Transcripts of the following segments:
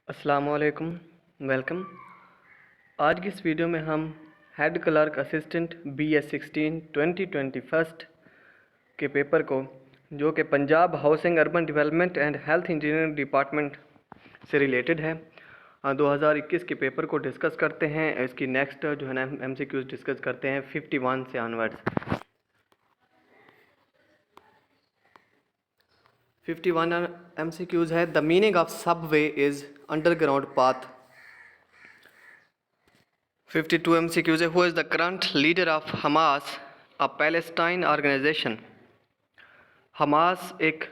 अस्सलामुअलैकुम, वेलकम। आज की इस वीडियो में हम हेड क्लर्क असिस्टेंट BS16 2021 के पेपर को, जो कि Punjab housing urban development and health engineering department से रिलेटेड है, 2021 के पेपर को डिस्कस करते हैं। इसकी नेक्स्ट जो है ना MCQs डिस्कस करते हैं 51 से ऑनवर्ड्स। 51 MCQs है। The meaning of subway is underground path. 52 MCQs है। Who is the current leader of Hamas, a Palestine organisation. Hamas एक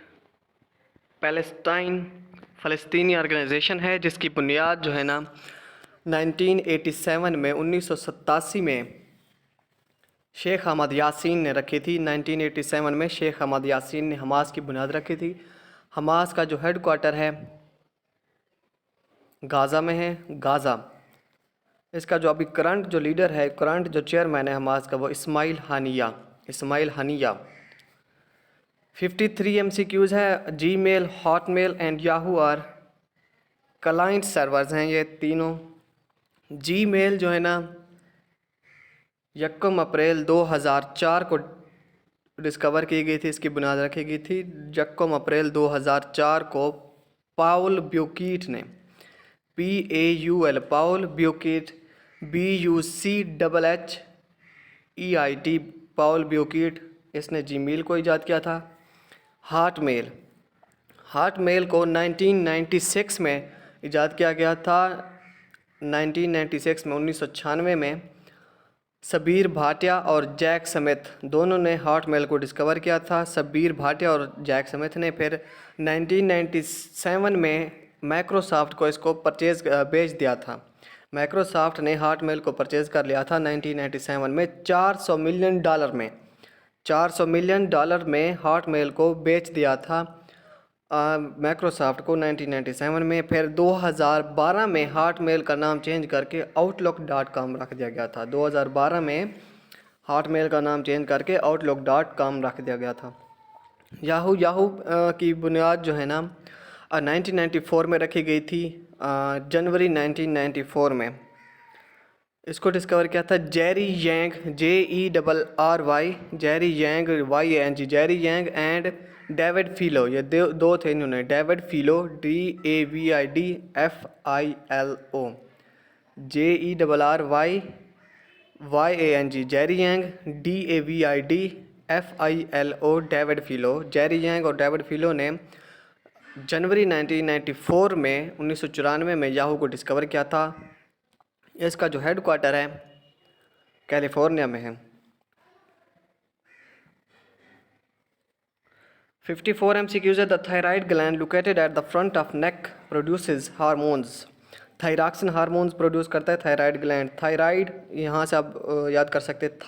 फ़लस्तीनी ऑर्गेनाइजेशन है जिसकी बुनियाद जो है ना 1987 में 1987 में शेख अहमद यासीन ने रखी थी। 1987 में शेख अहमद यासीन ने हमास की बुनियाद रखी थी। हमास का जो हेड क्वार्टर है गाज़ा में है, गाज़ा। इसका जो अभी करंट जो लीडर है, करंट जो चेयरमैन है हमास का, वो इस्माइल हनिया। 53 MCQs है। Gmail, Hotmail and Yahoo are client servers हैं ये तीनों। जीमेल जो है ना 1 अप्रैल 2004 को डिस्कवर की गई थी, इसकी बुनियाद रखी गई थी 1 अप्रैल 2004 को पाउल ब्यूकीट ने, PAUL पाउल ब्यूकीट, BUCHHEIT पाउल ब्यूकीट, इसने जीमेल को इजाद किया था। हॉटमेल को 1996 में इजाद किया गया था। 1996 में 1996 में सबीर भाटिया और जैक स्मिथ दोनों ने हॉटमेल को डिस्कवर किया था। सबीर भाटिया और जैक स्मिथ ने फिर 1997 में माइक्रोसॉफ्ट को इसको बेच दिया था। माइक्रोसॉफ्ट ने हॉटमेल को परचेज़ कर लिया था 1997 में $400 मिलियन में हॉटमेल को बेच दिया था माइक्रोसॉफ्ट को 1997 में। फिर 2012 में हॉटमेल का नाम चेंज करके outlook.com रख दिया गया था। 2012 में हॉटमेल का नाम चेंज करके outlook.com रख दिया गया था। याहू की बुनियाद जो है ना 1994 में रखी गई थी, जनवरी 1994 में। इसको डिस्कवर किया था Jerry Yang, JERRY, Jerry Yang, YANG, Jerry Yang and David Filo. ये दो थे इन्होंने, David Filo, DAVIDFILO, JERRYYANG, Jerry Yang, DAVIDFILO, David Filo. Jerry Yang और डेविड फिलो ने जनवरी 1994 में 1994 में याहू को डिस्कवर किया था। इसका जो हेड क्वार्टर है कैलिफोर्निया में है। 54 MCQs है। The thyroid gland located at the front of neck produces hormones. Thyroxine hormones produce करता है थायराइड ग्लैंड। थायराइड यहाँ से आप याद कर सकते हैं,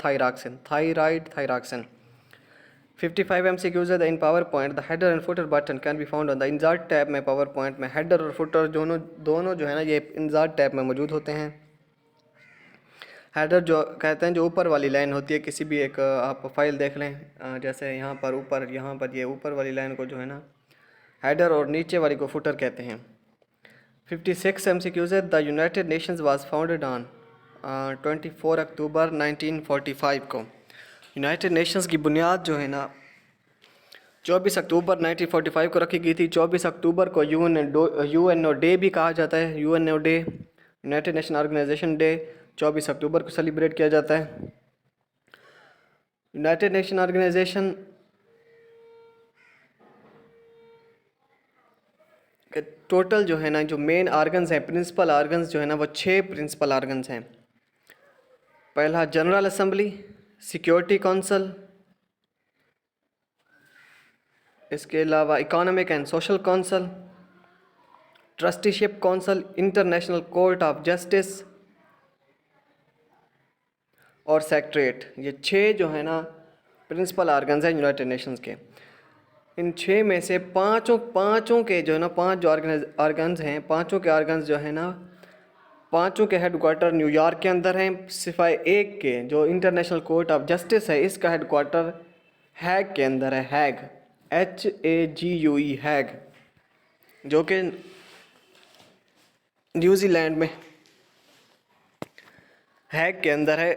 थायरॉक्सिन। 55 MCQs है। The in power point the header and footer button can be found on the insert tab में। पावर पॉइंट में हेडर और फुटर दोनों जो है ना ये इंसर्ट टैब में मौजूद होते हैं। हेडर जो कहते हैं जो ऊपर वाली लाइन होती है, किसी भी एक आप फाइल देख लें, जैसे यहाँ पर ये ऊपर वाली लाइन को जो है ना हेडर और नीचे वाली को फुटर कहते हैं। 56 MCQs है। The United Nations was founded on 24 अक्टूबर 1945 को। यूनाइटेड नेशंस की बुनियाद जो है ना 24 अक्टूबर 1945 को रखी गई थी। 24 अक्टूबर को UNO डे भी कहा जाता है। UNO day, United Nation organisation day, 24 अक्टूबर को सेलिब्रेट किया जाता है। यूनाइटेड नेशन ऑर्गेनाइजेशन के टोटल जो है ना जो मेन आर्गन्स हैं, प्रिंसिपल आर्गन्स जो है ना वो 6 प्रिंसिपल आर्गन्स हैं। पहला जनरल असेंबली, सिक्योरिटी काउंसिल, इसके अलावा Economic and Social Council, Trusteeship council, international Court of justice और सेक्रेटरीट। ये 6 जो है ना प्रिंसिपल आर्गन्स हैं यूनाइटेड नेशंस के। इन 6 में से पाँचों के जो है ना 5 जो आर्गन्स हैं, पाँचों के आर्गन्स जो है ना पाँचों के हेड क्वार्टर न्यूयॉर्क के अंदर हैं, सिवाय एक के जो इंटरनेशनल कोर्ट ऑफ जस्टिस है, इसका हेड क्वार्टर हैग के अंदर है। हैग, HAGUE, हैग, जो कि न्यूजीलैंड में हैग के अंदर है।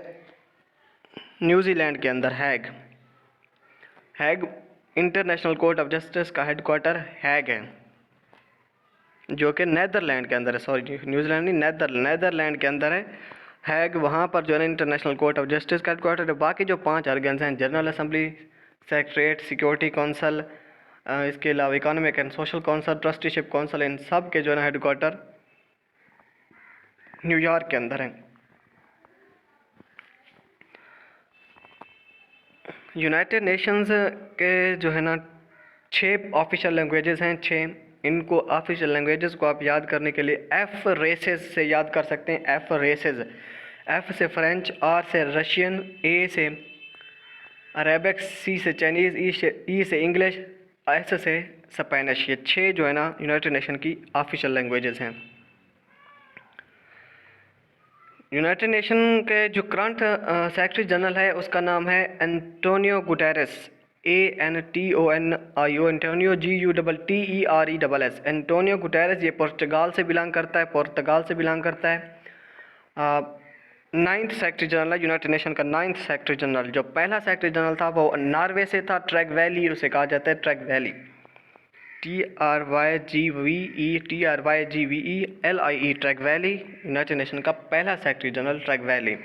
न्यूजीलैंड के अंदर हैग हैग इंटरनेशनल कोर्ट ऑफ जस्टिस का हेडक्वार्टर हैग है, जो कि नेदरलैंड के अंदर है। सॉरी, न्यूजीलैंड नहीं, नेदरलैंड के अंदर है हैग। वहाँ पर जो है इंटरनेशनल कोर्ट ऑफ जस्टिस का हेडक्वार्टर है। बाकी जो 5 ऑर्गन्स हैं, General Assembly, Secretariat, Security Council, इसके अलावा Economic and Social Council, Trusteeship Council, इन सब के जो है हेडक्वार्टर न्यूयॉर्क के अंदर है। यूनाइटेड नेशंस के जो है ना 6 ऑफिशियल लैंग्वेजेस हैं, 6। इनको ऑफिशियल लैंग्वेजेस को आप याद करने के लिए एफ रेसेस से याद कर सकते हैं। एफ रेसेस, एफ से फ्रेंच, आर से रशियन, ए से अरेबिक, सी से चाइनीज़, ई से इंग्लिश, एस से स्पेनिश। ये 6 जो है ना यूनाइटेड नेशन की ऑफिशियल लैंग्वेजेस हैं। यूनाइटेड नेशन के जो करंट सेक्रेटरी जनरल है उसका नाम है Antonio Guterres, ANTONIO, Antonio GUTTERES, Antonio Guterres. ये पुर्तगाल से बिलोंग करता है। 9th सेक्रेटरी जनरल है यूनाइटेड नेशन का, 9th सेक्रेटरी जनरल। जो पहला सेक्रेटरी जनरल था वो नॉर्वे से था, ट्रैग वैली उसे कहा जाता है, Trygve Lie, TRYGVELIE, Trygve Lie. United Nation का पहला secretary general Trygve Lie.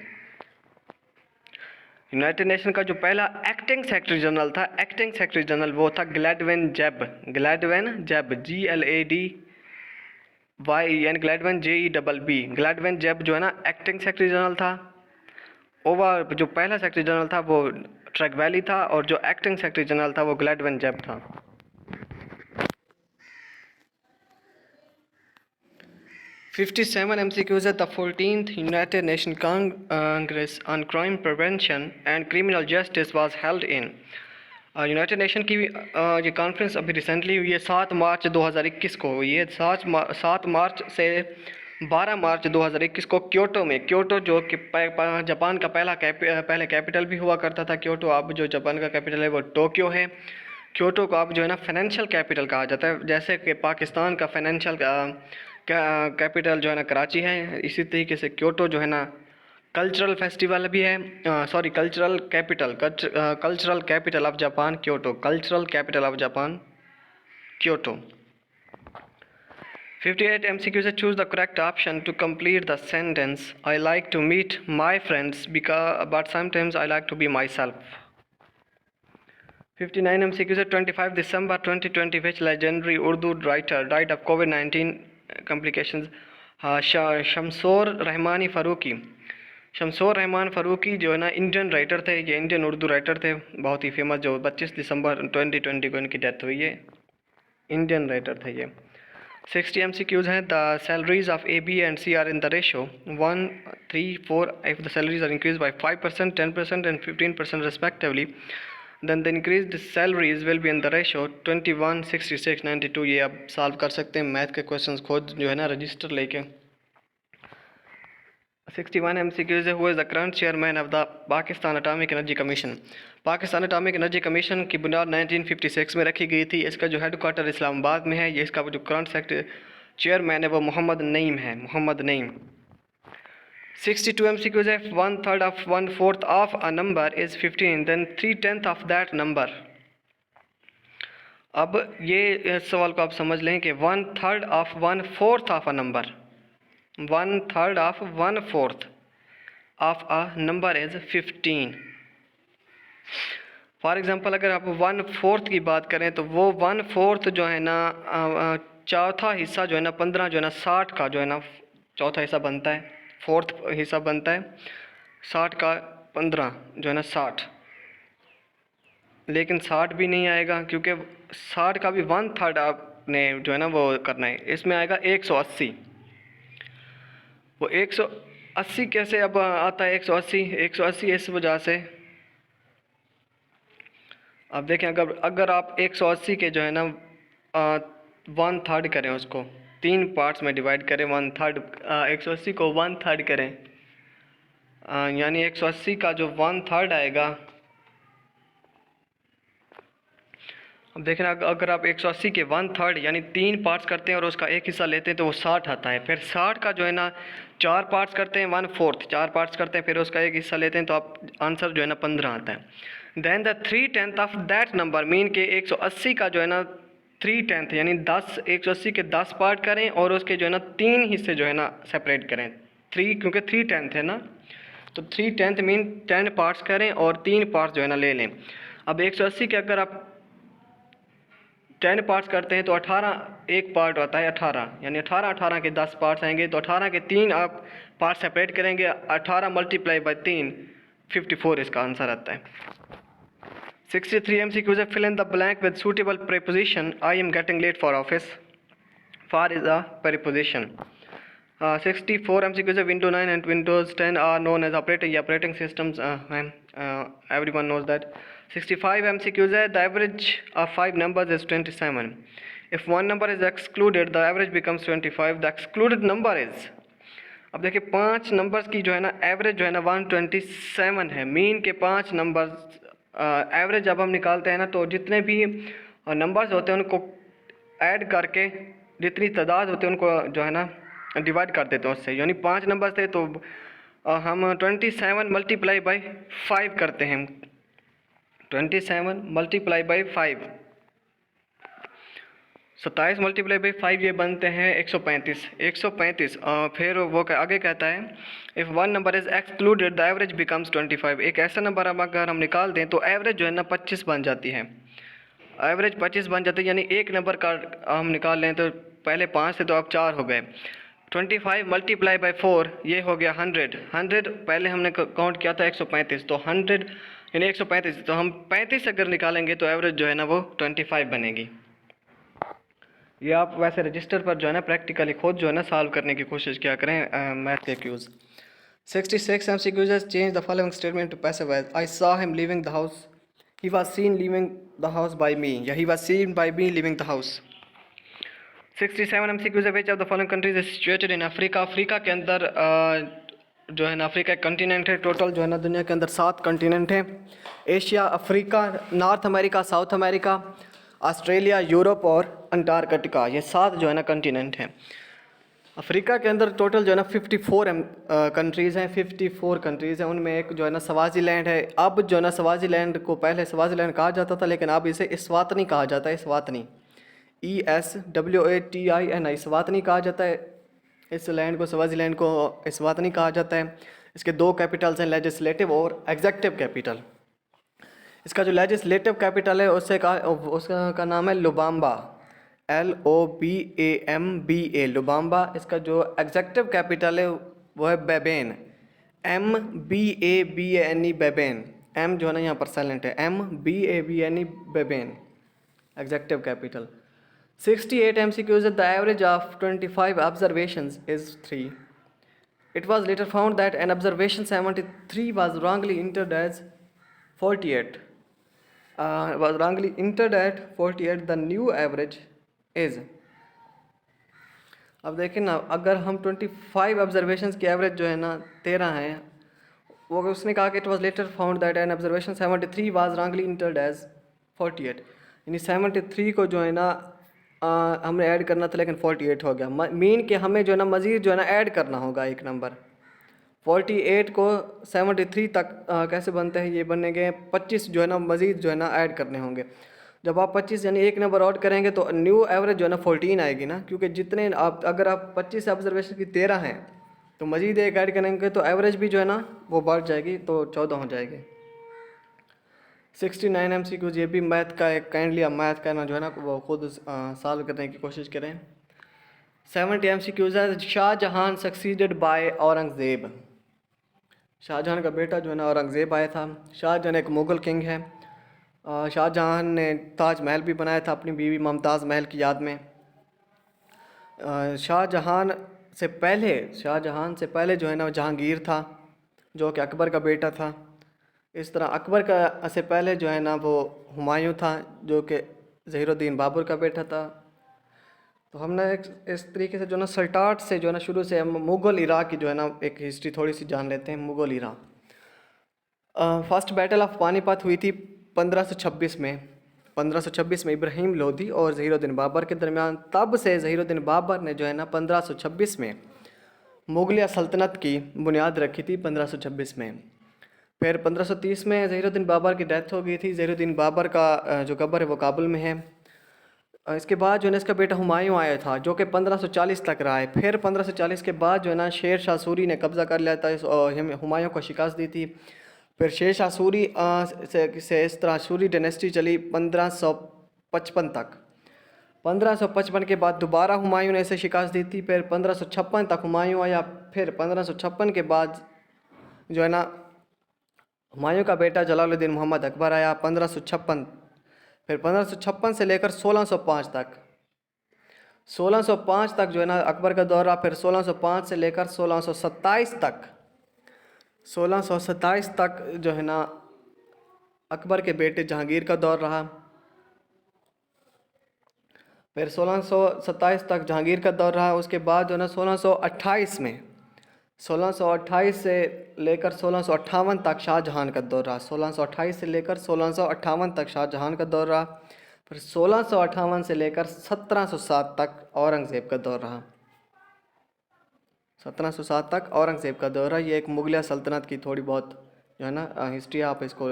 United Nation का जो पहला एक्टिंग सेक्रेटरी जनरल था, एक्टिंग सेक्रेटरी जनरल वो था ग्लैडवेन जेब, GLADWEN JEBB। ग्लैडवेन जेब जो है ना एक्टिंग सेक्रेटरी जनरल था। ओवर जो पहला सेक्रेटरी जनरल था वो ट्रैग वैली था, और जो एक्टिंग सेक्रेटरी जनरल था वो ग्लैडवेन जेब था। 57 MCQs है। The 14th United nation Congress on crime prevention and criminal justice was held in. United nation की ये कॉन्फ्रेंस अभी रिसेंटली हुई है, 7 मार्च 2021 को हुई है। 7 मार्च से 12 मार्च 2021 को क्योटो में, क्योटो जो कि जापान का पहले कैपिटल भी हुआ करता था क्योटो, अब जो जापान का कैपिटल है वो टोक्यो है। क्योटो को अब जो है ना फाइनेंशियल कैपिटल कहा जाता है, जैसे कि पाकिस्तान का फाइनेंशियल कैपिटल जो है ना कराची है, इसी तरीके से क्योटो जो है ना कल्चरल फेस्टिवल भी है। Sorry, cultural capital of Japan Kyoto, cultural capital of Japan Kyoto. 58 MCQ से choose the correct option to complete the sentence. I like to meet my friends but sometimes I like to be myself. 59 MCQ से 25 दिसंबर 2020 which legendary Urdu writer died of COVID-19 complications? शमसोर Rahmani Farooqui. शमसोर Rahman Farooqui जो है ना Indian writer थे, ये Indian Urdu writer थे, बहुत ही famous, जो 25 दिसंबर 2020 को इनकी डेथ हुई है। इंडियन राइटर थे ये। 60 MCQs हैं। The salaries of A, B and C are in the ratio 1, 3, 4 if the salaries are increased by 5%, 10% and 15% respectively, then the increased salaries will be in the ratio 21, 66, 92। ये आप solve कर सकते हैं math के questions खुद जो है ना रजिस्टर लेके। 61 MCQ है। Who is the current chairman of the Pakistan atomic energy commission? Pakistan atomic energy commission की बुनियाद 1956 में रखी गई थी। इसका जो हेडक्वार्टर इस्लामाबाद में है। ये इसका जो करंट चेयरमैन है वो मोहम्मद नईम है, मोहम्मद नईम। 62 MCQs है। 1/3 of 1/4 of a number is 15, then 3/10 of that number। अब ये सवाल को आप समझ लें कि 1/3 of 1/4 of a number, 1/3 of 1/4 of a number is 15। For example अगर आप 1/4 की बात करें तो वो 1/4 जो है ना चौथा हिस्सा जो है ना 15 जो है ना 60 का जो है ना चौथा हिस्सा बनता है, फोर्थ हिस्सा बनता है। 60 का 15 जो है ना 60, लेकिन 60 भी नहीं आएगा क्योंकि 60 का भी 1/3 आपने जो है ना वो करना है। इसमें आएगा 180। वो 180 कैसे अब आता है? 180 इस वजह से, अब देखें अगर आप 180 के जो है ना 1/3 करें, उसको 3 पार्ट्स में डिवाइड करें, 1/3 180 को 1/3 करें, यानी 180 का जो 1/3 आएगा अब देखें अगर आप 180 के 1/3 यानी 3 पार्ट्स करते हैं और उसका एक हिस्सा लेते हैं तो वो 60 आता है। फिर 60 का जो है ना 4 पार्ट्स करते हैं 1/4, 4 पार्ट्स करते हैं फिर उसका एक हिस्सा लेते हैं तो आप आंसर जो है ना 15 आता है। Then the 3/10 of that number mean के 180 का जो है ना 3/10 यानी 10 180 के 10 पार्ट करें और उसके जो है ना 3 हिस्से जो है ना सेपरेट करें। 3 क्योंकि 3/10 है ना, तो 3/10 मीन 10 पार्ट्स करें और 3 पार्ट्स जो है ना ले लें। अब 180 के अगर आप 10 पार्ट्स करते हैं तो 18 एक पार्ट होता है 18, यानी 18 के 10 पार्ट्स आएंगे तो 18 के 3 आप पार्ट सेपरेट करेंगे। 18 मल्टीप्लाई बाई 3 54 इसका आंसर आता है। 63 MCQs है fill in the blank with suitable preposition. I am getting late for office. For is a preposition. 64 MCQs है Windows 9 and Windows 10 are known as operating systems. Everyone knows that. 65 MCQs है the average of 5 numbers is 27. If one number is excluded, the average becomes 25. The excluded number is. अब देखिए 5 numbers की जो है ना average जो है ना 127 है। मीन के 5 नंबर्स एवरेज जब हम निकालते हैं ना तो जितने भी नंबर्स होते हैं उनको ऐड करके जितनी तादाद होती है उनको जो है ना डिवाइड कर देते हैं उससे। यानी 5 नंबर थे तो हम 27 मल्टीप्लाई बाई 5 करते हैं। 27 मल्टीप्लाई बाई 5 27 मल्टीप्लाई बाई 5 ये बनते हैं 135। 135 फिर वो आगे कहता है if one number is excluded the average becomes 25। एक ऐसा नंबर अब अगर हम निकाल दें तो एवरेज जो है ना 25 बन जाती है। एवरेज 25 बन जाती है, यानी एक नंबर का हम निकाल लें तो पहले 5 थे तो अब 4 हो गए। 25 मल्टीप्लाई बाई 4 ये हो गया 100 पहले हमने काउंट किया था 135 तो 100 यानी 135 तो हम 35 अगर निकालेंगे तो एवरेज जो है ना वो 25 बनेगी। ये आप वैसे रजिस्टर पर जो है ना प्रैक्टिकली खुद जो है ना सॉल्व करने की कोशिश किया करें मैथ के queues. 66 MCQs has changed the following statement to passive voice. I saw him leaving the house. He was seen leaving the house by me. या he was seen by me leaving the house. 67 MCQs है which of the following countries is situated in Africa. Africa के अंदर जो है ना Africa एक continent है। Total जो है ना दुनिया के अंदर 7 कंटिनेंट हैं। Asia, Africa, north America, south America, Australia, Europe और अंटार्कटिका, ये 7 जो है ना कंटिनेंट हैं। अफ्रीका के अंदर टोटल जो है ना 54 कंट्रीज़ हैं। 54 कंट्रीज़ हैं, उनमें एक जो है ना स्वाज़ीलैंड है। अब जो है ना स्वाज़ीलैंड को पहले स्वाज़ीलैंड कहा जाता था लेकिन अब इसे इस्वातनी कहा जाता है। इस्वातनी ESWATINI इस्वातनी कहा जाता है। इस लैंड को स्वाज़ीलैंड को इस्वातनी कहा जाता है। इसके 2 कैपिटल्स हैं, लेजिस्लेटिव और एग्जेक्टिव कैपिटल। इसका जो लेजिस्लेटिव कैपिटल है उसका नाम है लुबाम्बा, LOBAMBA लुबाम्बा। इसका जो एग्जेक्टिव कैपिटल है वो है बेबेन, MBABANE बेबेन। M जो है ना यहाँ पर साइलेंट है, MBABANE Mbabane executive capital. 68 MCQs the average of 25 observations is 3. It was later found that an observation 73 was wrongly entered as 48. Was wrongly entered at 48. The new average is. अब देखें ना अगर हम 25 ऑब्जर्वेशंस की average जो है ना 13 है, वो उसने कहा कि it was later found that an observation 73 was wrongly entered as 48, यानी 73 को जो है ना हमने ऐड करना था लेकिन 48 हो गया। मीन कि हमें जो है ना मज़ीद जो है ना ऐड करना होगा एक नंबर। 48 को 73 तक कैसे बनते हैं, ये बनेंगे 25 जो है ना मज़ीद जो है ना ऐड करने होंगे। जब आप 25 यानी एक नंबर ऐड करेंगे तो न्यू एवरेज जो है ना 14 आएगी ना, क्योंकि जितने आप अगर आप 25 ऑब्जर्वेशन की 13 हैं तो मज़ीद एक ऐड करेंगे तो एवरेज भी जो है ना वो बढ़ जाएगी तो 14 हो जाएगी। 69 MCQs ये भी मैथ का एक काइंडली आप मैथ करना जो है ना वो खुद सॉल्व करने की कोशिश करें। 70 MCQs है शाहजहां सक्सीडेड बाय औरंगज़ेब। शाहजहां का बेटा जो है ना औरंगज़ेब आया था। शाहजहां एक मुग़ल किंग है। शाहजहां ने ताजमहल भी बनाया था अपनी बीवी मुमताज़ महल की याद में। शाहजहां से पहले जो है ना जहांगीर था जो कि अकबर का बेटा था। इस तरह अकबर का से पहले जो है ना वो हुमायूं था जो कि ज़हीरुद्दीन बाबर का बेटा था। तो हमने इस तरीके से जो ना स्टार्ट से जो है ना शुरू से हम मुग़ल इराक़ की जो है ना एक हिस्ट्री थोड़ी सी जान लेते हैं। Mughal Iraq first battle of Panipat हुई थी 1526 में। 1526 में इब्राहिम लोदी और ज़हीरुद्दीन बाबर के दरमियान। तब से ज़हीरुद्दीन बाबर ने जो है ना 1526 में मुगलिया सल्तनत की बुनियाद रखी थी 1526 में। फिर 1530 में ज़हीरुद्दीन बाबर की डेथ हो गई थी। ज़हीरुद्दीन बाबर का जो कब्र है वो काबुल में है। इसके बाद जो है ना इसका बेटा हुमायूं आया था जो कि 1540 तक रहा है। फिर 1540 के बाद जो है ना शेर शाह सूरी ने कब्ज़ा कर लिया था, हुमायूं को शिकस्त दी थी। फिर शेर शाह सूरी से इस तरह सूरी डायनेस्टी चली 1555 तक। 1555 के बाद दोबारा हुमायूं ने इसे शिकस्त दी थी। फिर 1556 तक हुमायूं आया। फिर 1556 के बाद जो है ना हुमायूं का बेटा जलालुद्दीन मोहम्मद अकबर आया 1556। फिर 1556 से लेकर 1605 तक, 1605 तक जो है ना अकबर का दौर रहा। फिर 1605 से लेकर 1627 तक, 1627 तक जो है ना अकबर के बेटे जहांगीर का दौर रहा। फिर 1627 तक जहांगीर का दौर रहा। उसके बाद जो है ना 1628 में, 1628 से लेकर 1658 तक शाहजहां का दौर रहा। 1628 से लेकर 1658 तक शाहजहां का दौर रहा। फिर 1658 से लेकर 1707 तक औरंगज़ेब का दौर रहा। 1707 तक औरंगज़ेब का दौर रहा। ये एक मुगलिया सल्तनत की थोड़ी बहुत जो है ना हिस्ट्री, आप इसको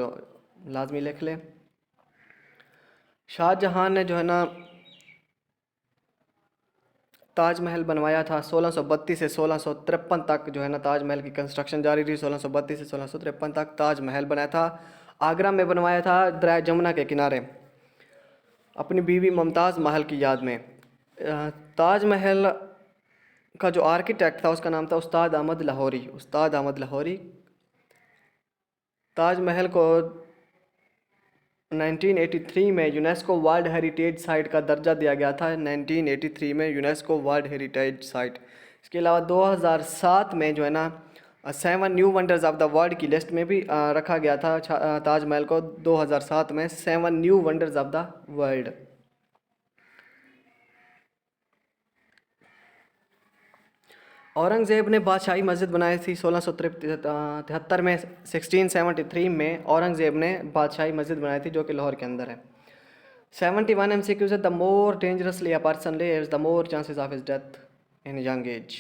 लाजमी लिख लें। शाहजहां ने जो है ना ताजमहल बनवाया था 1632 से 1653 तक जो है ना ताजमहल की कंस्ट्रक्शन जारी रही। 1632 से 1653 तक ताजमहल बनाया था। आगरा में बनवाया था दरिया जमुना के किनारे अपनी बीवी मुमताज़ महल की याद में। ताजमहल का जो आर्किटेक्ट था उसका नाम था उस्ताद अहमद लाहौरी। उस्ताद अहमद लाहौरी ताजमहल को 1983 में यूनेस्को वर्ल्ड हेरिटेज साइट का दर्जा दिया गया था। 1983 में यूनेस्को वर्ल्ड हेरिटेज साइट। इसके अलावा 2007 में जो है ना 7 new wonders of the world की लिस्ट में भी रखा गया था ताजमहल को। 2007 में 7 new wonders of the world. Aurangzeb ने बादशाही मस्जिद बनाई थी 1673 में। 1673 में औरंगज़ेब ने बादशाही मस्जिद बनाई थी जो कि लाहौर के अंदर है। 71 MCQs है the more dangerously a person lives the more chances of his death in young age.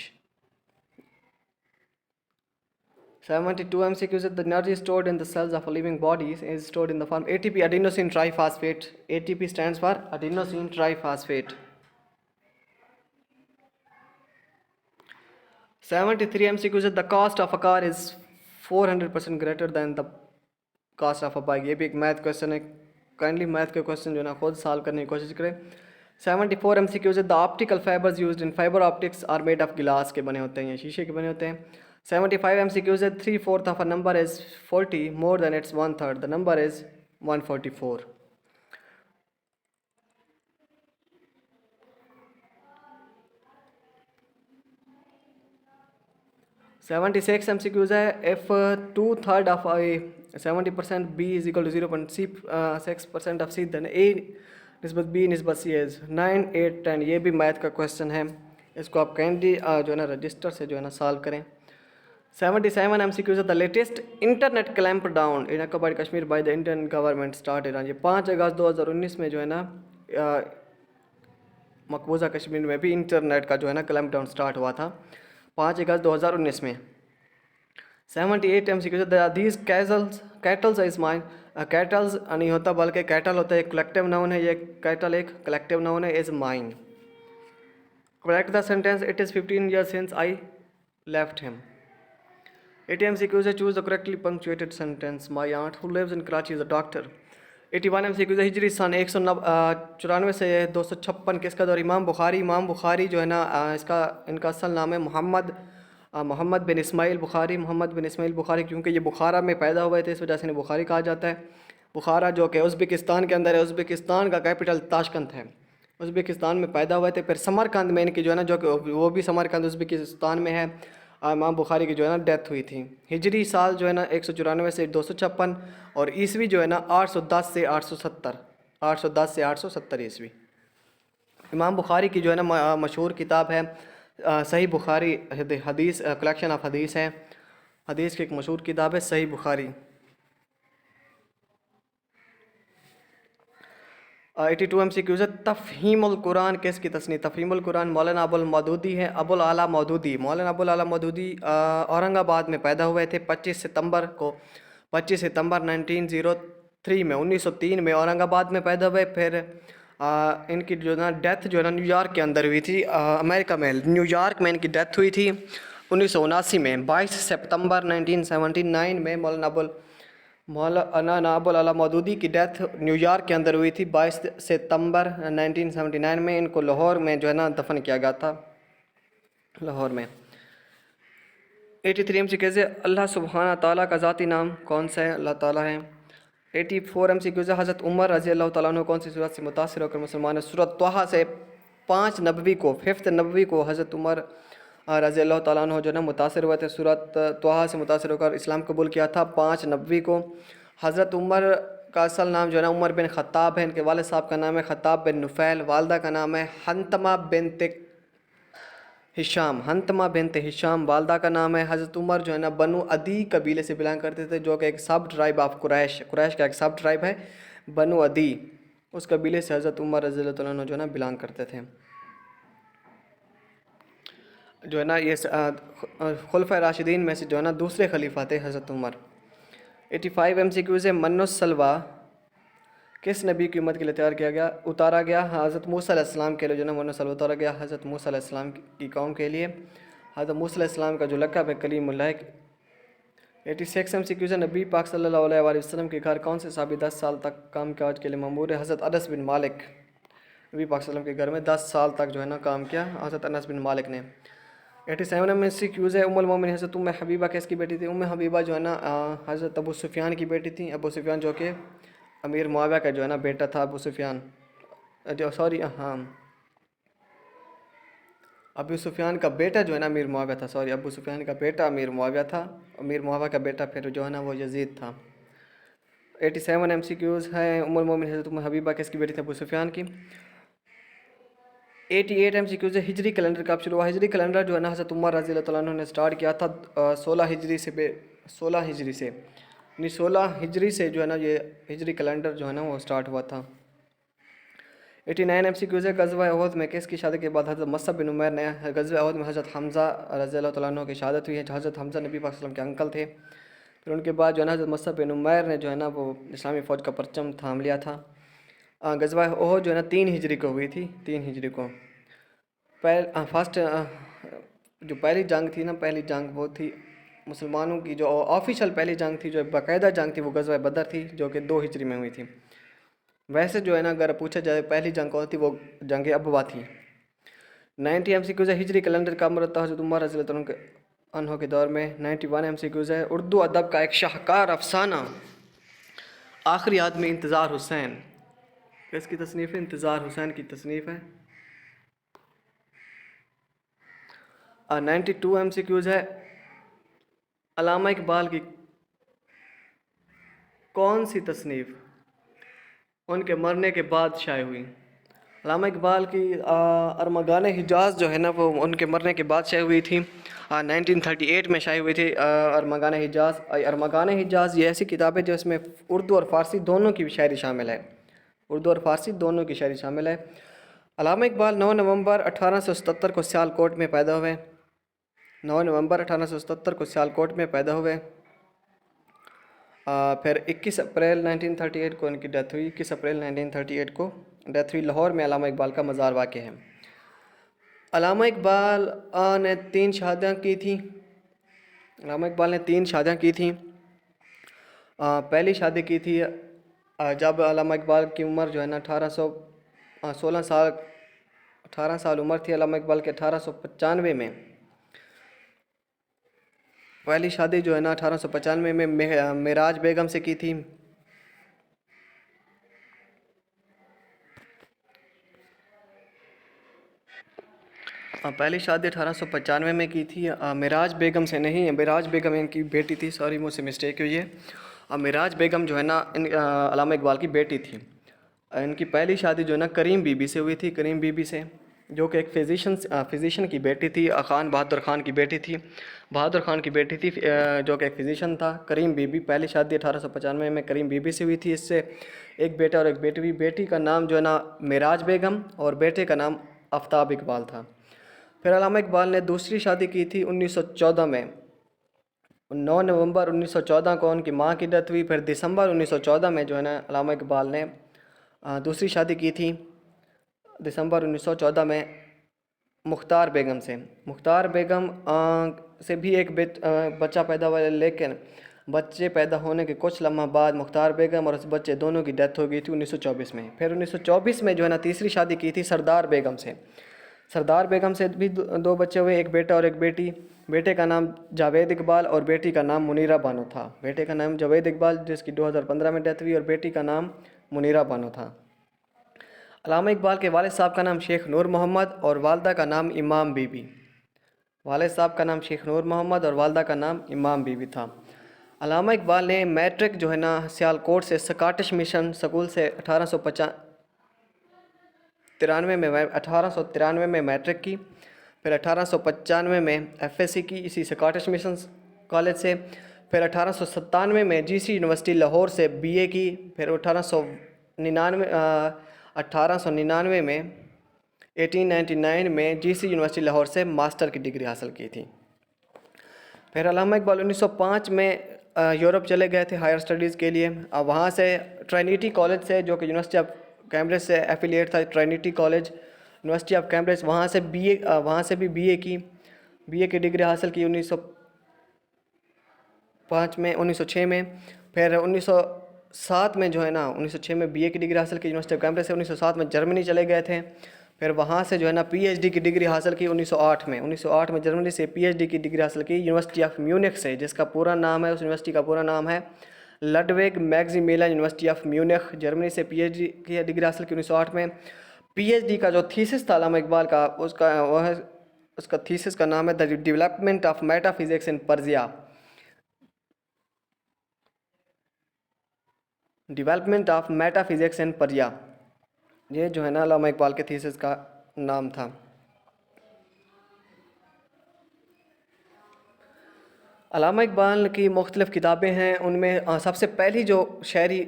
72 MCQs है the energy stored in the cells of a living bodies is stored in the form ATP adenosine triphosphate. ATP stands for adenosine triphosphate. 73 MCQs है the cost of a car is 400% greater than the cost of a bike. ये भी एक math question है। Kindly math के question जो है ना खुद सॉल्व करने की कोशिश करें। 74 MCQs है the optical fibres used in fibre optics are made of glass के बने होते हैं या शीशे के बने होते हैं। 75 MCQs है 3/4 of a number is 40 more than its 1/3 the number is 144। 76 MCQs है if 2/3 of 70% B is equal to 0.6% of C then A निस्बत B निस्बत C इज़ 9, 8, 10। ये भी मैथ का क्वेश्चन है। इसको आप कैंडी जो है ना रजिस्टर से जो है ना सॉल्व करें। 77 MCQs है the latest internet clamp down in occupied Kashmir by the Indian government started on. ये 5 अगस्त 2019 में जो है ना मकबूजा कश्मीर में भी इंटरनेट का जो है ना क्लैम्प डाउन स्टार्ट हुआ था 5 अगस्त 2019 में। 78 MCQs these kettles is mine. Kettles नहीं होता बल्कि कैटल होता है, एक कलेक्टिव नाउन है। ये कैटल एक कलेक्टिव नाउन है। Is mine. Correct the sentence it is 15 years since I left him. 80 MCQs choose the correctly punctuated sentence my aunt who lives in Karachi is a doctor. 81 MCQs हिजरी सन 194 से 256 किसका दौर। इमाम बुखारी। इमाम बुखारी जो है ना इनका असल नाम है मोहम्मद बिन इस्माइल बुखारी। मोहम्मद बिन इस्माइल बुखारी क्योंकि ये बुखारा में पैदा हुए थे इस वजह से इन्हें बुखारी कहा जाता है। बुखारा जो कि उज़्बेकिस्तान के अंदर है। उज़्बेकिस्तान का कैपिटल ताशकंद है। उज़्बेकिस्तान में पैदा हुए थे। फिर समरकंद में इनकी जो है ना जो कि वो भी समरकंद उज़्बेकिस्तान में है। इमाम बुखारी की जो है ना डेथ हुई थी। हिजरी साल जो है ना 194 से 256 और ईसवी जो है ना 810 से 870, 810 से 870 ईस्वी। इमाम बुखारी की जो है ना मशहूर किताब है सही बुखारी। हदीस कलेक्शन ऑफ हदीस है। हदीस की एक मशहूर किताब है सही बुखारी। 82 MCQs है। तफ़हीमुल कुरान किसकी तस्नीफ़? तफ़हीमुल कुरान मौलाना अबुल मौदूदी है। अबुल आला मौदूदी, मौलाना अबुल आला मौदूदी औरंगाबाद में पैदा हुए थे 25 सितंबर 1903 में 1903 में औरंगाबाद में पैदा हुए। फिर इनकी जो ना डेथ जो है ना न्यूयॉर्क के अंदर हुई थी, अमेरिका में न्यूयॉर्क में इनकी डेथ हुई थी 1979 में। 22 सितंबर 1979 में मौलाना अबुल आला मौदूदी की डेथ न्यूयॉर्क के अंदर हुई थी 22 सितंबर 1979 में। इनको लाहौर में जो है ना दफन किया गया था, लाहौर में। 83 MCQs है। अल्लाह सुब्हाना ताला का ज़ाती नाम कौन सा है? अल्लाह ताला है। 84 MCQs है। हज़रत उमर रज़ी अल्लाह ताला अन्हु कौन सी सूरत से मुतासिर होकर मुसलमान है? सूरत तोहा से 5 नबवी को, 5th नबवी को हज़रत उमर रज़ी अल्लाह ताला अन्हु जो है ना मुतासिर हुए थे। सूरत तोहा से मुतासिर होकर इस्लाम कबूल किया था 5 नबवी को। हज़रत उमर का असल नाम जो है ना उमर बिन ख़त्ताब है। इनके वालिद साहब का नाम है ख़त्ताब बिन नुफ़ैल, वालदा का नाम है हंतमा बिनत हिशाम, हंतमा बिनत हिशाम वालदा का नाम है। हज़रत उमर जो है ना बनु अदी कबीले से बिलोंग करते थे, जो कि एक सब ट्राइब ऑफ कुरैश, कुरैश का एक सब ट्राइब है बनु अदी। उस कबीले से हज़रत उमर रज़ी अल्लाह तआला अन्हु जो है ना बिलोंग करते थे। जो है ना ये खुलफा राशिदीन में से जो है ना दूसरे खलीफा थे हज़रत उमर। 85 MCQs है। मन्नुस सलवा किस नबी की उम्मत के लिए तैयार किया गया, उतारा गया? हज़रत मूसा अलैहिस्सलाम के लिए जो है ना मन्नुस सलवा उतारा गया हज़रत मूसा अलैहिस्सलाम की कौम के लिए। हज़रत मूसा अलैहिस्सलाम का जो लक़ब है कलीमुल्लाह। 86 MCQs है। नबी पाक सल्लल्लाहु अलैहि वसल्लम के घर कौन से सहाबी 10 साल तक काम काज के लिए ममूर है? हज़रत अनस बिन मालिक। नबी पाक सल्लल्लाहु अलैहि वसल्लम के घर में 10 साल तक जो है ना काम किया हज़रत अनस बिन मालिक ने। 87 MCQs है। उम्मुल मोमिनीन हज़रत उम्मे हबीबा किसकी बेटी थी? उम्मे हबीबा जो है ना हज़रत अबू सुफियान की बेटी थी। अबू सुफियान जो कि अमीर मुआविया का जो है ना बेटा था। अबू सुफियान जो सॉरी हाँ अबू सुफियान का बेटा जो है ना अमीर मुआविया था। सॉरी अबू सुफियान का बेटा अमीर मुआविया था। अमीर मुआविया का बेटा फिर जो है ना वो यजीद था। 87 MCQs है। उम्मुल मोमिनीन हज़रत उम्मे हबीबा किसकी बेटी थी? अबू सुफियान की। 88 MCQs है। हिजरी कैलेंडर कब शुरू हुआ? हिजरी कैलेंडर जो है ना हज़रत उमर रज़ी अल्लाह तआला अन्हु ने स्टार्ट किया था 16 हिजरी से 16 हिजरी से, यानी 16 हिजरी से जो है ना ये हिजरी कैलेंडर जो है ना वो स्टार्ट हुआ था। 89 MCQs है। ग़ज़वा उहद में किसकी शादी के बाद हज़रत मुसअब बिन उमैर ने ग़ज़वा उहद में हज़रत हमज़ा रज़ी अल्लाह तआला अन्हु की शहादत हुई है। हज़रत हमज़ा नबी पाक सल्लल्लाहु अलैहि वसल्लम के अंकल थे। फिर उनके बाद जो है ना हज़रत मुसअब बिन उमैर ने जो है ना वो इस्लामी फ़ौज का परचम थाम लिया था। ग़ज़वा उहद जो है ना 3 हिजरी को हुई थी, 3 हिजरी को। फर्स्ट जो पहली जंग थी ना, पहली जंग वो थी मुसलमानों की जो ऑफिशियल पहली जंग थी, जो बाकायदा जंग थी, वो ग़ज़वा बदर थी जो कि 2 हिजरी में हुई थी। वैसे जो है ना अगर पूछा जाए पहली जंग कौन थी, वो जंग अबवा थी। 90 MCQs है। हिजरी कैलेंडर का अमर हज़रत उमर रज़ी अल्लाह अन्हु के दौर में। 91 MCQs है। उर्दू अदब का एक शाहकार अफसाना आखिरी आदमी इंतज़ार हुसैन किसकी तसनीफ़ है? इंतज़ार हुसैन की तसनीफ़ है। 92 MCQs है। अल्लामा इकबाल की कौन सी तसनीफ़ उनके मरने के बाद शाये हुई? अल्लामा इकबाल की अरमगान हिजाज़ जो है ना वो उनके मरने के बाद शाये हुई थी। 1938 में शाये हुई थी अरमगान हिजाज़। अरमगान हिजाज़ ये ऐसी किताब है जो इसमें उर्दू और फ़ारसी दोनों की शायरी शामिल है, उर्दू और फ़ारसी दोनों की शायरी शामिल है। अल्लामा इकबाल 9 नवंबर 1877 को सियालकोट में पैदा हुए। 9 नवंबर 1877 को सियालकोट में पैदा हुए। फिर 21 अप्रैल 1938 को इनकी डेथ हुई। 21 अप्रैल 1938 को डेथ हुई। लाहौर में अल्लामा इकबाल का मज़ार वाक़ है। अल्लामा इकबाल ने 3 शादियाँ की थी। अल्लामा इकबाल ने 3 शादियाँ की थी। पहली शादी की थी जब अल्लामा इकबाल की उम्र जो है ना 18 साल उम्र थी अल्लामा इकबाल के 1895 में। पहली शादी जो है ना 1895 में मेराज बेगम से की थी। पहली शादी 1895 में की थी मेराज बेगम से नहीं, मेराज बेगम इनकी बेटी थी। सॉरी मुझसे मिस्टेक हुई है। मेराज बेगम जो है ना अल्लामा इकबाल की बेटी थी। इनकी पहली शादी जो है ना करीम बीबी से हुई थी, करीम बीबी से। जो कि एक फिजिशियन की बेटी थी, खान बहादुर खान की बेटी थी। बहादुर खान की बेटी थी जो कि एक फिजिशियन था। करीम बीबी, पहली शादी 1895 में करीम बीबी से हुई थी। इससे एक बेटा और एक बेटी हुई। बेटी का नाम जो है ना मेराज बेगम और बेटे का नाम आफ्ताब इकबाल था। फिर अल्लामा इकबाल ने दूसरी शादी की थी 1914 में। 9 नवंबर 1914 को उनकी माँ की डेथ हुई। फिर दिसंबर 1914 में जो है ना अल्लामा इकबाल ने दूसरी शादी की थी दिसंबर 1914 में मुख्तार बेगम से। मुख्तार बेगम से भी एक बच्चा पैदा हुआ, लेकिन बच्चे पैदा होने के कुछ लम्हा बाद मुख्तार बेगम और उस बच्चे दोनों की डेथ हो गई थी 1924 में। फिर 1924 में जो है ना तीसरी शादी की थी सरदार बेगम से। सरदार बेगम से भी दो बच्चे हुए, एक बेटा और एक बेटी। बेटे का नाम जावेद इकबाल और बेटी का नाम मुनीरा बानो था। बेटे का नाम जावेद इकबाल जिसकी 2015 में डेथ हुई और बेटी का नाम मुनीरा बानो था। अल्लामा इकबाल के वालिद साहब का नाम शेख नूर मोहम्मद और वालदा का नाम इमाम बीबी। वालिद साहब का नाम शेख नूर मोहम्मद और वालदा का नाम इमाम बीबी था। अल्लामा इकबाल ने मैट्रिक जो है ना सियालकोट से स्कॉटिश मिशन स्कूल से 1893 में मैट्रिक की। फिर 1895 में एफएससी की इसी स्कॉटिश मिशन कॉलेज से। फिर 1897 में जीसी यूनिवर्सिटी लाहौर से बीए की। फिर 1899 में 1899 में जीसी यूनिवर्सिटी लाहौर से मास्टर की डिग्री हासिल की थी। फिर अल्लामा इकबाल 1905 में यूरोप चले गए थे हायर स्टडीज़ के लिए। वहाँ से ट्रिनिटी कॉलेज से, जो कि यूनिवर्सिटी ऑफ कैम्ब्रिज से एफिलिएट था, Trinity college university of Cambridge, वहाँ से भी बीए की डिग्री हासिल की 1906 में। फिर 1907 में जो है ना 1906 में बीए की डिग्री हासिल की यूनिवर्सिटी ऑफ कैम्ब्रिज से। 1907 में जर्मनी चले गए थे। फिर वहाँ से जो है ना पीएचडी की डिग्री हासिल की 1908 में। 1908 में जर्मनी से पीएचडी की डिग्री हासिल की यूनिवर्सिटी ऑफ म्यूनिख से, जिसका पूरा नाम है, उस यूनिवर्सिटी का पूरा नाम है Ludwig Maximilian University of Munich. Germany से पीएचडी की डिग्री हासिल की 1908 में। पीएचडी का जो थीसिस था अल्लामा इकबाल का, उसका थीसिस का नाम है the development of Metaphysics in पर्जिया। Development of Metaphysics in पर्जिया, ये जो है ना अल्लामा इकबाल के थीसिस का नाम था। अल्लामा इकबाल की मुख्तलिफ़ किताबें हैं। उनमें सबसे पहली जो शायरी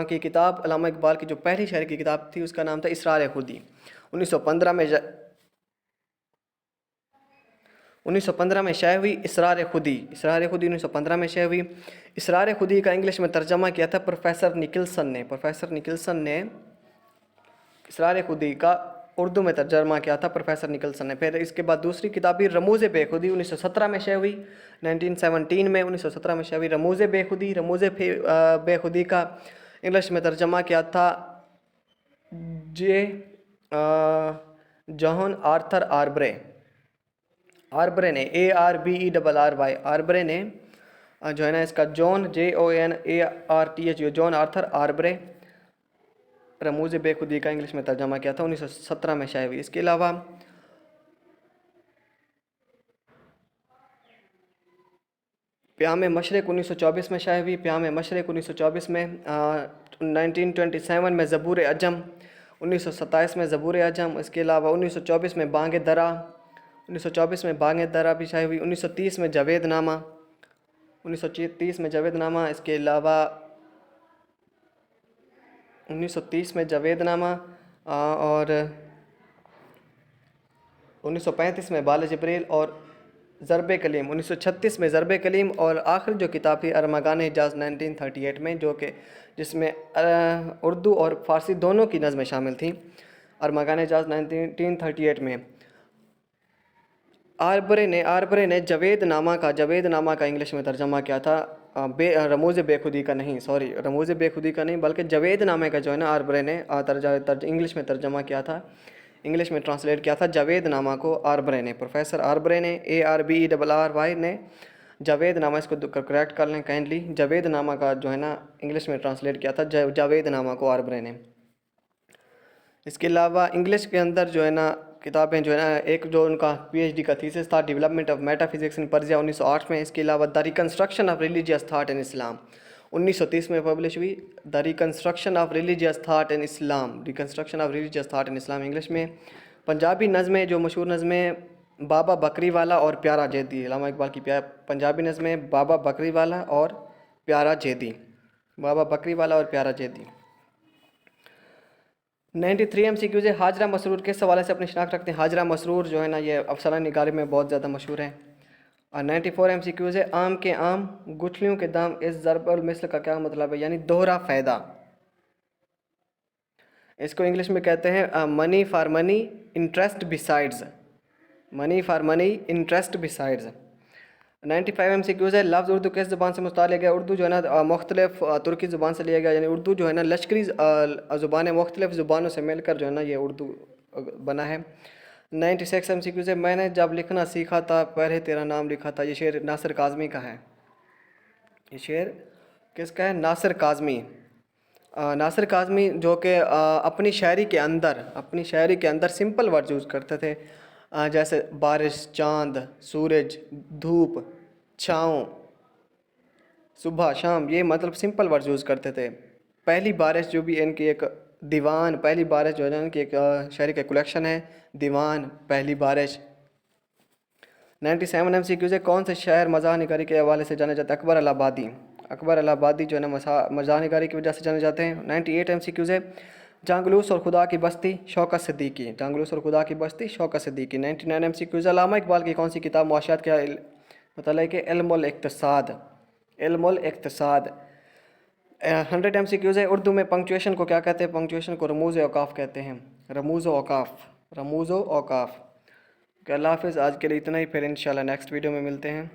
की किताब अल्लामा इकबाल की जो पहली शायरी की किताब थी उसका नाम था इसरार खुदी। 1915 में शाये हुई इसरार खुदी। 1915 में शाये हुई। इसरार खुदी का इंग्लिश में तर्जमा किया था प्रोफेसर निकल्सन ने इसरार खुदी का उर्दू में तर्जमा किया था प्रोफेसर निकल्सन ने। फिर इसके बाद दूसरी किताब भी रमूज़ बेखुदी 1917 में शाये हुई। 1917 में शाये हुई रमूज़ बेखुदी का इंग्लिश में तर्जमा किया था जॉन आर्थर आर्बरे ने, ARBERRY, आर्बरे ने जो है ना इसका जॉन आर्थर आर्बरे रमूज़ बेखुदी का इंग्लिश में तर्जमा किया था 1917 में शाये हुई। इसके अलावा प्याम मशरिक़ 1924 में शाये हुई। प्याम मशरिक़ 1924 में। 1927 में ज़बूर अजम, 1927 में ज़बूर अजम। इसके अलावा 1924 में बांग दरा भी शाये हुई। 1930 में जावेदनामा। इसके अलावा 1930 में जावेदनामा और 1935 में बाल जबरील और ज़रब कलीम। 1936 में ज़रब कलीम और आखिरी जो किताब थी अरमगान हिजाज़ 1938 में, जो कि जिसमें उर्दू और फ़ारसी दोनों की नज़में शामिल थीं। अरमगान हिजाज़ 1938 में आर्बरे ने जावेदनामा का इंग्लिश में तर्जमा किया था रमूज़ बेखुदी का नहीं, बल्कि जावेदनामे का जो है ना आर्बरे ने इंग्लिश में तर्जमा किया था, इंग्लिश में ट्रांसलेट किया था जावेदनामा को आर्बरे ने, प्रोफेसर आर्बरे ने, ARBERRY ने जावेदनामा, इसको करेक्ट कर लें काइंडली, जावेदनामा का जो है ना इंग्लिश में ट्रांसलेट किया था जावेदनामा को आर्बरे ने। इसके अलावा इंग्लिश के अंदर जो है ना किताबें जो है ना, एक जो उनका PhD का थीसिस था Development of Metaphysics in Persia 1908 में। इसके अलावा The Reconstruction of Religious Thought in Islam 1930 में पब्लिश हुई। The Reconstruction of Religious Thought in Islam English में पंजाबी नज़में, जो मशहूर नज़में बाबा बकरी वाला और प्यारा जेदी, अल्लामा इकबाल की पंजाबी नज़में बाबा बकरी वाला और प्यारा जेदी, बाबा बकरी वाला और प्यारा जेदी। 93 MCQ है, हाजरा मसरूर किस हवाले से अपनी शनाख्त रखते हैं? हाजरा मसरूर जो है ना, ये अफसाना निगारी में बहुत ज़्यादा मशहूर है। और 94 MCQ है, आम के आम गुठलियों के दाम इस ज़रबुल मिस्ल का क्या मतलब है? यानी दोहरा फ़ायदा। इसको इंग्लिश में कहते हैं money for money interest besides, money for money interest besides. 95 MCQ है, लफ्ज़ उर्दू किस ज़ुबान से मुस्ताल लिया गया? उर्दू जो है ना मुख्तलिफ तुर्की ज़ुबान से लिया गया, यानी उर्दू जो है ना लश्करी ज़ुबान है, मुख्तलिफ ज़ुबानों से मिलकर जो है ना ये उर्दू बना है। 96 MCQ है, मैंने जब लिखना सीखा था पहले तेरा नाम लिखा था। ये शेर नासिर काज़मी का है। ये शेर किसका है? नासिर काज़मी। नासिर काज़मी जो कि अपनी शायरी के अंदर सिंपल वर्ड यूज़ करते थे, जैसे बारिश, चांद, सूरज, धूप, छाँव, सुबह शाम, ये मतलब सिंपल वर्ड यूज़ करते थे। पहली बारिश जो भी इनकी एक दीवान, पहली बारिश जो है ना इनकी एक शायरी का कलेक्शन है, दीवान, पहली बारिश। 97 MCQ है, कौन से शायर मज़ाह निगारी के हवाले से जाने जाते हैं? अकबर इलाहाबादी। अकबर इलाहाबादी जो है ना मज़ाह निगारी की वजह से जाने जाते हैं। 98 MCQ है, जांगलूस और खुदा की बस्ती शौकत सिद्दीकी, जांगलूस और खुदा की बस्ती शौकत सिद्दीकी। 99 MCQ है, अल्लामा इकबाल की कौन सी किताब मुआशियात का मतलब कि इल्मुल इक्तिसाद, इल्मुल इक्तिसाद। 100 MCQ है, उर्दू में पंक्चुएशन को क्या कहते हैं? पंक्चुएशन को रमूज़ औकाफ कहते हैं, रमूज़ औकाफ, रमूज़ औकाफ। अल्लाह हाफ़िज़, आज के लिए इतना ही, फिर इंशाल्लाह नेक्स्ट वीडियो में मिलते हैं।